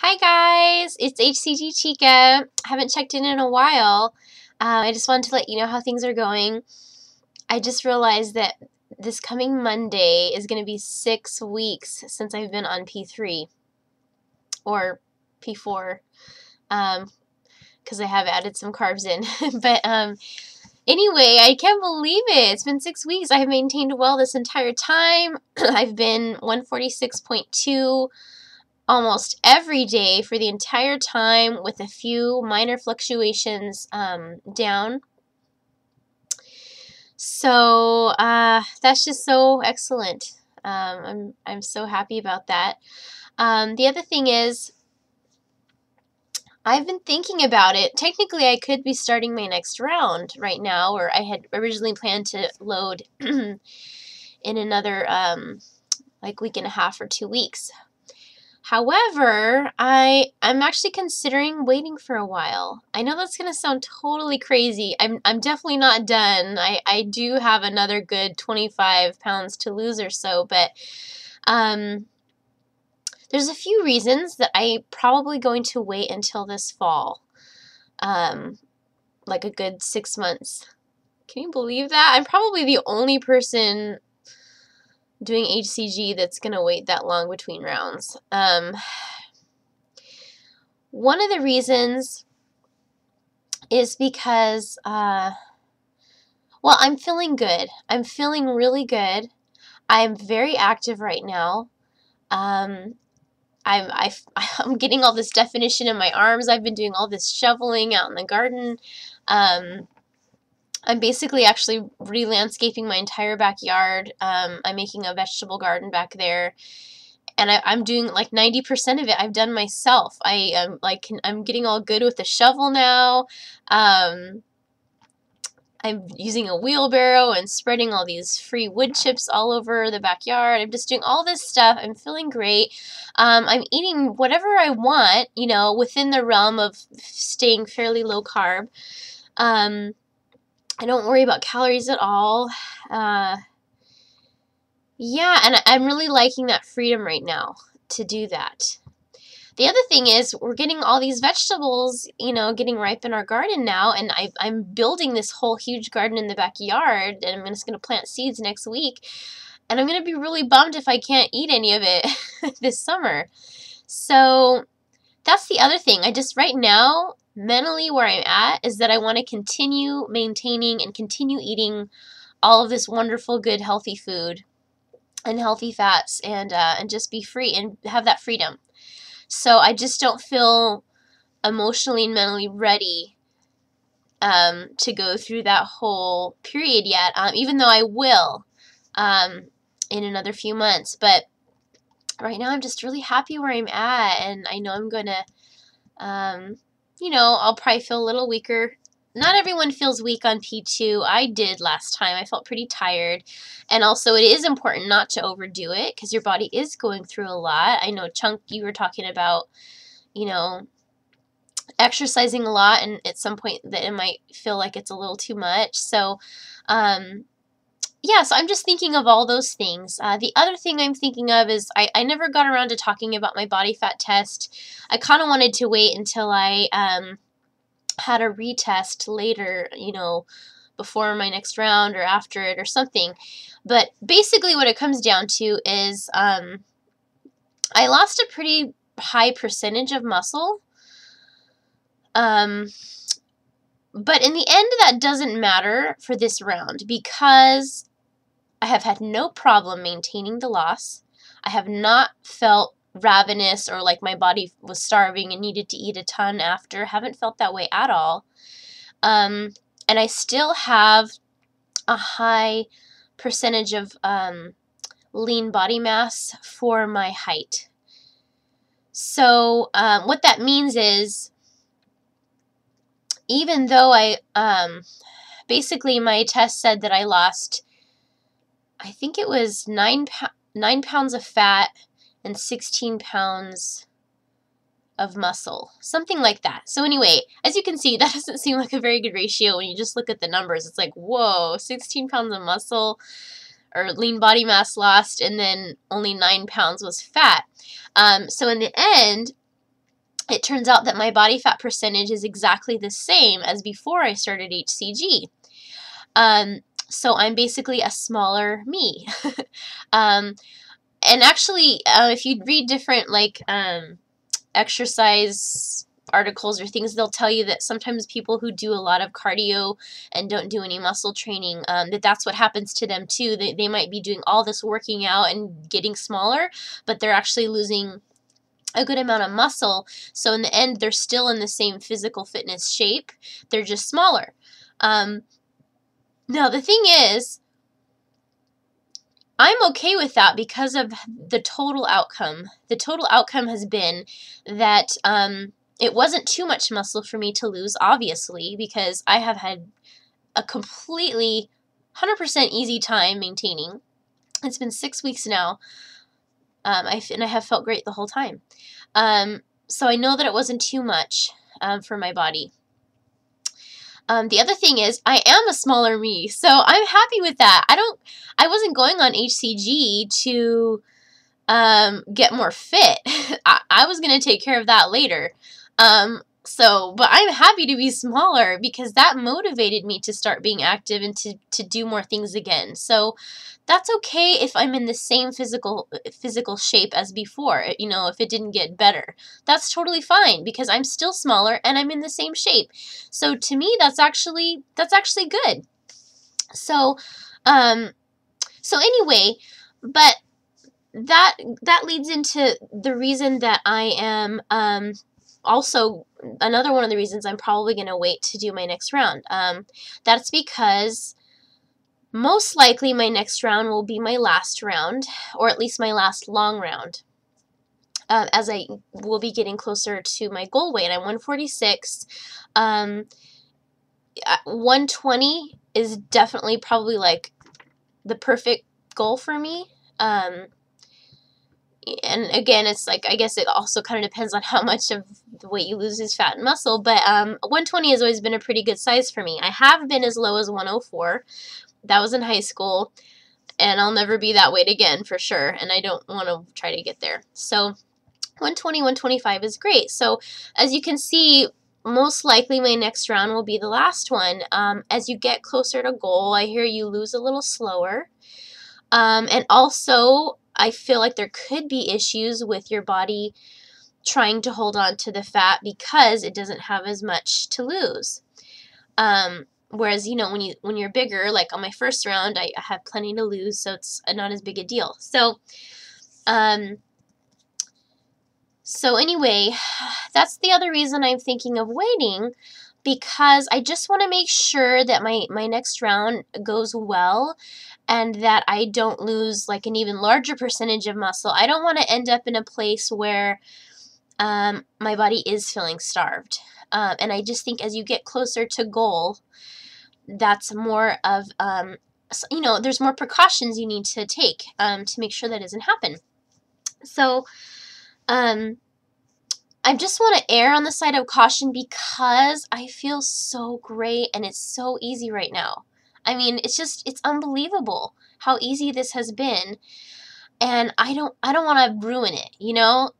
Hi guys, it's HCGChica. I haven't checked in a while. I just wanted to let you know how things are going. I just realized that this coming Monday is going to be 6 weeks since I've been on P3 or P4 because I have added some carbs in. But anyway, I can't believe it. It's been 6 weeks. I have maintained well this entire time. I've been 146.2 almost every day for the entire time with a few minor fluctuations down. So that's just so excellent. I'm so happy about that. The other thing is I've been thinking about it. Technically, I could be starting my next round right now, or I had originally planned to load in another like week and a half or 2 weeks. However, I'm actually considering waiting for a while. I know that's going to sound totally crazy. I'm definitely not done. I do have another good 25 pounds to lose or so, but there's a few reasons that I'm probably going to wait until this fall, like a good 6 months. Can you believe that? I'm probably the only person doing HCG that's going to wait that long between rounds. One of the reasons is because, well, I'm feeling good. I'm feeling really good. I'm very active right now. I'm getting all this definition in my arms. I've been doing all this shoveling out in the garden. I'm basically actually re-landscaping my entire backyard. I'm making a vegetable garden back there, and I'm doing like 90% of it I've done myself. I'm getting all good with the shovel now. I'm using a wheelbarrow and spreading all these free wood chips all over the backyard. I'm just doing all this stuff. I'm feeling great. I'm eating whatever I want, you know, within the realm of staying fairly low carb. I don't worry about calories at all. Yeah, and I'm really liking that freedom right now to do that. The other thing is we're getting all these vegetables, you know, getting ripe in our garden now, and I'm building this whole huge garden in the backyard, and I'm just going to plant seeds next week, and I'm going to be really bummed if I can't eat any of it this summer. So that's the other thing. I just, right now, mentally where I'm at is that I want to continue maintaining and continue eating all of this wonderful, good, healthy food and healthy fats, and just be free and have that freedom. So I just don't feel emotionally and mentally ready to go through that whole period yet, even though I will in another few months. But right now I'm just really happy where I'm at, and I know I'm going to, you know, I'll probably feel a little weaker. Not everyone feels weak on P2. I did last time. I felt pretty tired. And also it is important not to overdo it because your body is going through a lot. I know, Chunk, you were talking about, you know, exercising a lot, and at some point that it might feel like it's a little too much. So, yeah, so I'm just thinking of all those things. The other thing I'm thinking of is I never got around to talking about my body fat test. I kind of wanted to wait until I had a retest later, you know, before my next round or after it or something. But basically what it comes down to is I lost a pretty high percentage of muscle. But in the end, that doesn't matter for this round because I have had no problem maintaining the loss. I have not felt ravenous or like my body was starving and needed to eat a ton after. Haven't felt that way at all. And I still have a high percentage of lean body mass for my height. So what that means is, even though I basically my test said that I lost, I think it was 9 pounds of fat and 16 pounds of muscle, something like that. So anyway, as you can see, that doesn't seem like a very good ratio when you just look at the numbers. It's like, whoa, 16 pounds of muscle or lean body mass lost, and then only 9 pounds was fat. So in the end, it turns out that my body fat percentage is exactly the same as before I started HCG. So I'm basically a smaller me. And actually, if you read different like exercise articles or things, they'll tell you that sometimes people who do a lot of cardio and don't do any muscle training, that's what happens to them too. They might be doing all this working out and getting smaller, but they're actually losing a good amount of muscle. So in the end, they're still in the same physical fitness shape. They're just smaller. Now, the thing is, I'm okay with that because of the total outcome. The total outcome has been that it wasn't too much muscle for me to lose, obviously, because I have had a completely 100% easy time maintaining. It's been 6 weeks now, and I have felt great the whole time. So I know that it wasn't too much for my body. The other thing is, I am a smaller me, so I'm happy with that. I wasn't going on HCG to get more fit. I was going to take care of that later. But I'm happy to be smaller because that motivated me to start being active and to do more things again. So that's okay if I'm in the same physical shape as before, you know, if it didn't get better. That's totally fine because I'm still smaller and I'm in the same shape. So to me, that's actually good. So anyway, but that leads into the reason that I am also another one of the reasons I'm probably going to wait to do my next round. That's because most likely my next round will be my last round, or at least my last long round, as I will be getting closer to my goal weight. I'm 146. 120 is definitely probably like the perfect goal for me. And again, it's like, I guess it also kind of depends on how much of the weight you lose is fat and muscle, but 120 has always been a pretty good size for me. I have been as low as 104. That was in high school, and I'll never be that weight again for sure, and I don't want to try to get there. So 120, 125 is great. So as you can see, most likely my next round will be the last one. As you get closer to goal, I hear you lose a little slower. And also, I feel like there could be issues with your body trying to hold on to the fat because it doesn't have as much to lose. Whereas, you know, when you're bigger, like on my first round, I have plenty to lose, so it's not as big a deal. So anyway, that's the other reason I'm thinking of waiting, because I just want to make sure that my next round goes well and that I don't lose like an even larger percentage of muscle. I don't want to end up in a place where my body is feeling starved. And I just think as you get closer to goal, that's more of, you know, there's more precautions you need to take to make sure that doesn't happen. So I just want to err on the side of caution because I feel so great and it's so easy right now. I mean, it's unbelievable how easy this has been, and I don't want to ruin it, you know?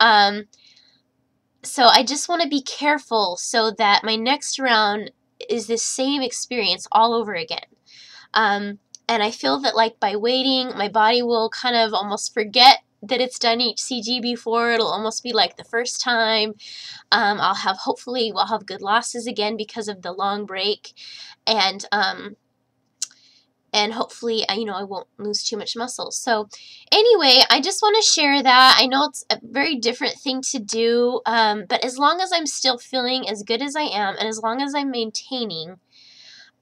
So I just want to be careful so that my next round is the same experience all over again. And I feel that like by waiting, my body will kind of almost forget that it's done HCG before. It'll almost be like the first time. Hopefully we'll have good losses again because of the long break, and hopefully, you know, I won't lose too much muscle. So anyway, I just want to share that. I know it's a very different thing to do, but as long as I'm still feeling as good as I am, and as long as I'm maintaining,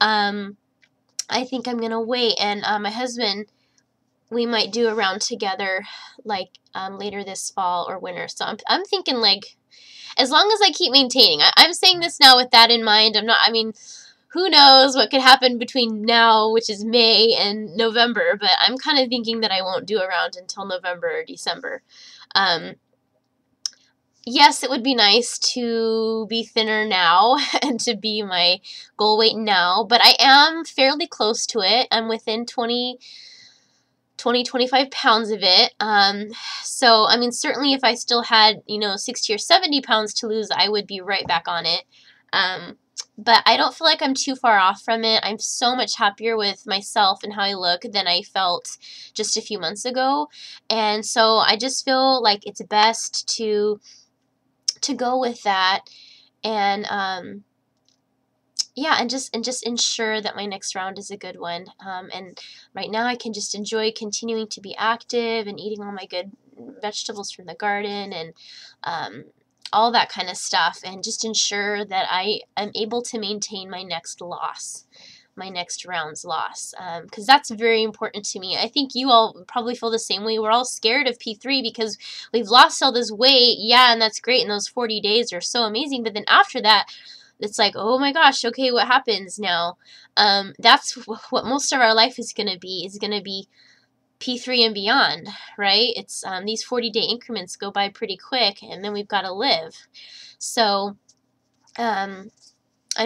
I think I'm going to wait. And my husband, we might do a round together, like later this fall or winter. So I'm thinking like, as long as I keep maintaining. I'm saying this now with that in mind. I mean, who knows what could happen between now, which is May, and November, but I'm kind of thinking that I won't do a round until November or December. Yes, it would be nice to be thinner now and to be my goal weight now, but I am fairly close to it. I'm within 20 25 pounds of it. So, I mean, certainly if I still had, 60 or 70 pounds to lose, I would be right back on it. But I don't feel like I'm too far off from it. I'm so much happier with myself and how I look than I felt just a few months ago. And so I just feel like it's best to go with that. And yeah, and just ensure that my next round is a good one. And right now I can just enjoy continuing to be active and eating all my good vegetables from the garden and all that kind of stuff, and just ensure that I am able to maintain my next loss, my next round's loss, because that's very important to me. I think you all probably feel the same way. We're all scared of P3 because we've lost all this weight, yeah, and that's great, and those 40 days are so amazing, but then after that, it's like, oh my gosh, okay, what happens now? That's what most of our life is going to be P3 and beyond, right? It's these 40-day increments go by pretty quick, and then we've got to live. So I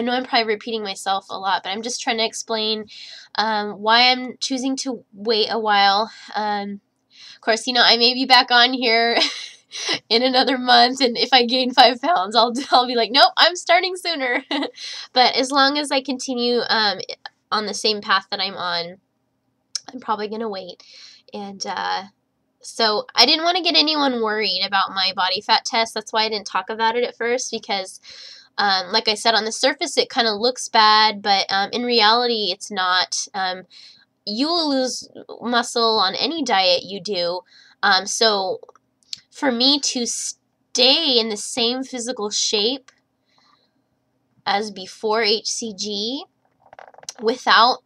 know I'm probably repeating myself a lot, but I'm just trying to explain why I'm choosing to wait a while. Of course, I may be back on here in another month, and if I gain 5 pounds, I'll be like, nope, I'm starting sooner. But as long as I continue on the same path that I'm on, I'm probably going to wait. And so I didn't want to get anyone worried about my body fat test. That's why I didn't talk about it at first, because like I said, on the surface it kind of looks bad, but in reality it's not. You will lose muscle on any diet you do. So for me to stay in the same physical shape as before HCG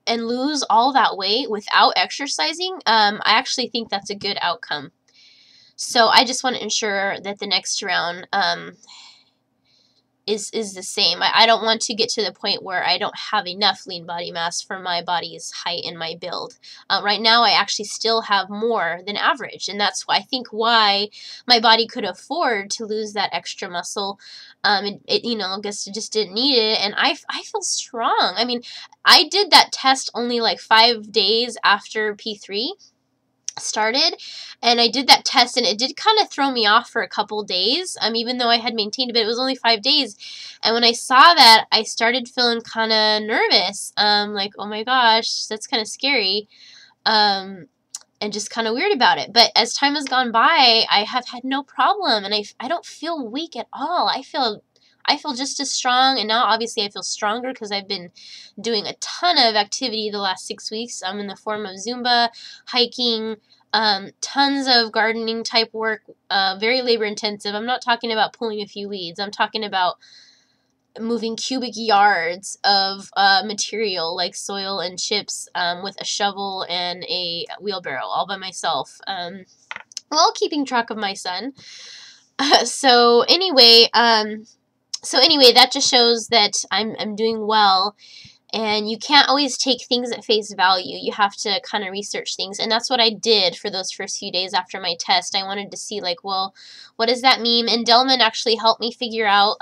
and lose all that weight without exercising, I actually think that's a good outcome. So I just want to ensure that the next round is the same. I don't want to get to the point where I don't have enough lean body mass for my body's height and my build. Right now I actually still have more than average, and that's I think why my body could afford to lose that extra muscle. I guess it just didn't need it, and I feel strong. I mean, I did that test only like 5 days after P3 started, and I did that test, and it did kind of throw me off for a couple days, even though I had maintained it, but it was only 5 days. And when I saw that, I started feeling kind of nervous, like, oh my gosh, that's kind of scary, and just kind of weird about it. But as time has gone by, I have had no problem, and I don't feel weak at all. I feel just as strong, and now obviously I feel stronger because I've been doing a ton of activity the last 6 weeks. I'm in the form of Zumba, hiking, tons of gardening type work, very labor intensive. I'm not talking about pulling a few weeds. I'm talking about moving cubic yards of material like soil and chips with a shovel and a wheelbarrow all by myself, while keeping track of my son. So anyway, that just shows that I'm doing well, and you can't always take things at face value. You have to kind of research things, and that's what I did for those first few days after my test. I wanted to see, like, well, what does that mean? And Delman actually helped me figure out.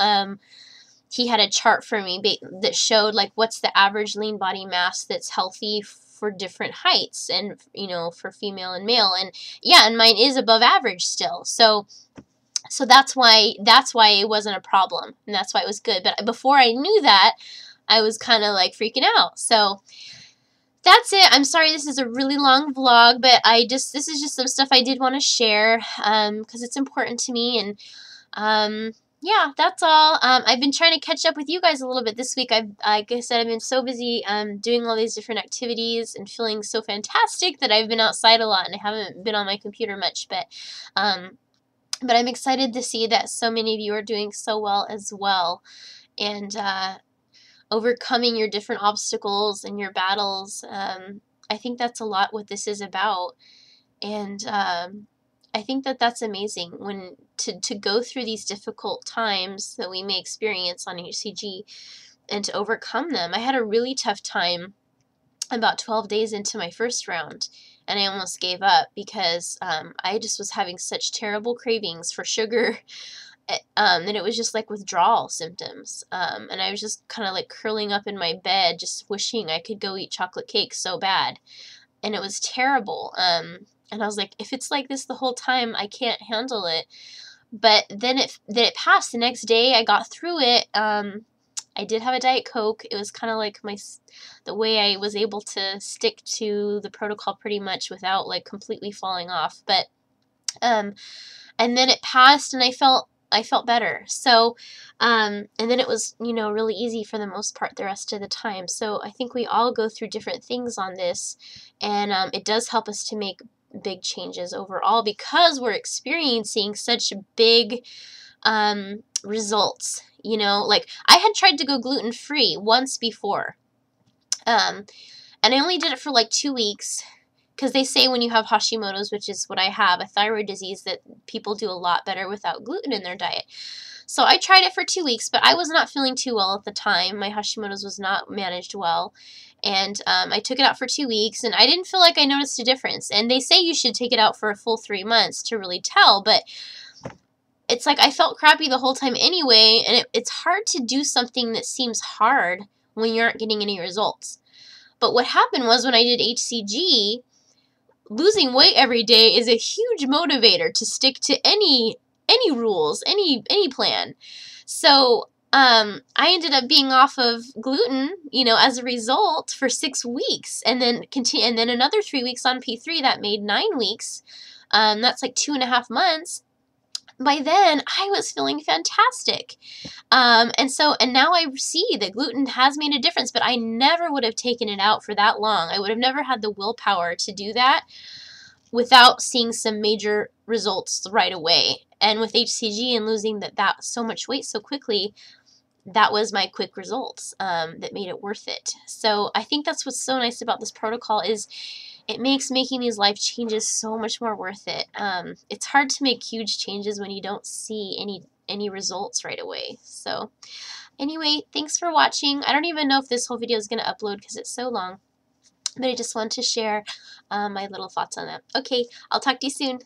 He had a chart for me that showed, like, what's the average lean body mass that's healthy for different heights, and for female and male, and yeah, and mine is above average still. So that's why it wasn't a problem, and that's why it was good. But before I knew that, I was kind of like freaking out. So that's it. I'm sorry this is a really long vlog, but this is just some stuff I did want to share because it's important to me. And yeah, that's all. I've been trying to catch up with you guys a little bit this week. Like I said, I've been so busy doing all these different activities and feeling so fantastic that I've been outside a lot, and I haven't been on my computer much. But I'm excited to see that so many of you are doing so well as well, and overcoming your different obstacles and your battles. I think that's a lot what this is about, and I think that's amazing when to go through these difficult times that we may experience on HCG and to overcome them. I had a really tough time about 12 days into my first round, and I almost gave up because I just was having such terrible cravings for sugar that it was just like withdrawal symptoms, and I was just kind of like curling up in my bed just wishing I could go eat chocolate cake so bad. and it was terrible. And I was like, if it's like this the whole time, I can't handle it. But then it passed. The next day, I got through it. I did have a Diet Coke. It was kind of like the way I was able to stick to the protocol pretty much without like completely falling off. But and then it passed, and I felt better. So and then it was, you know, really easy for the most part the rest of the time. So I think we all go through different things on this, and it does help us to make big changes overall because we're experiencing such big results. You know, like I had tried to go gluten-free once before, and I only did it for like 2 weeks, because they say when you have Hashimoto's, which is what I have, a thyroid disease, that people do a lot better without gluten in their diet. So I tried it for 2 weeks, but I was not feeling too well at the time. My Hashimoto's was not managed well. And I took it out for 2 weeks, and I didn't feel like I noticed a difference. And they say you should take it out for a full 3 months to really tell, but it's like I felt crappy the whole time anyway, and it's hard to do something that seems hard when you aren't getting any results. But what happened was when I did HCG, losing weight every day is a huge motivator to stick to any rules, any plan. So I ended up being off of gluten, you know, as a result for 6 weeks, and then another 3 weeks on P3. That made 9 weeks. That's like 2.5 months. By then, I was feeling fantastic. And now I see that gluten has made a difference, but I never would have taken it out for that long. I would have never had the willpower to do that without seeing some major results right away. And with HCG and losing that so much weight so quickly, that was my quick results that made it worth it. So I think that's what's so nice about this protocol is it makes making these life changes so much more worth it. It's hard to make huge changes when you don't see any results right away. So anyway, thanks for watching. I don't even know if this whole video is going to upload because it's so long, but I just wanted to share my little thoughts on that. Okay, I'll talk to you soon.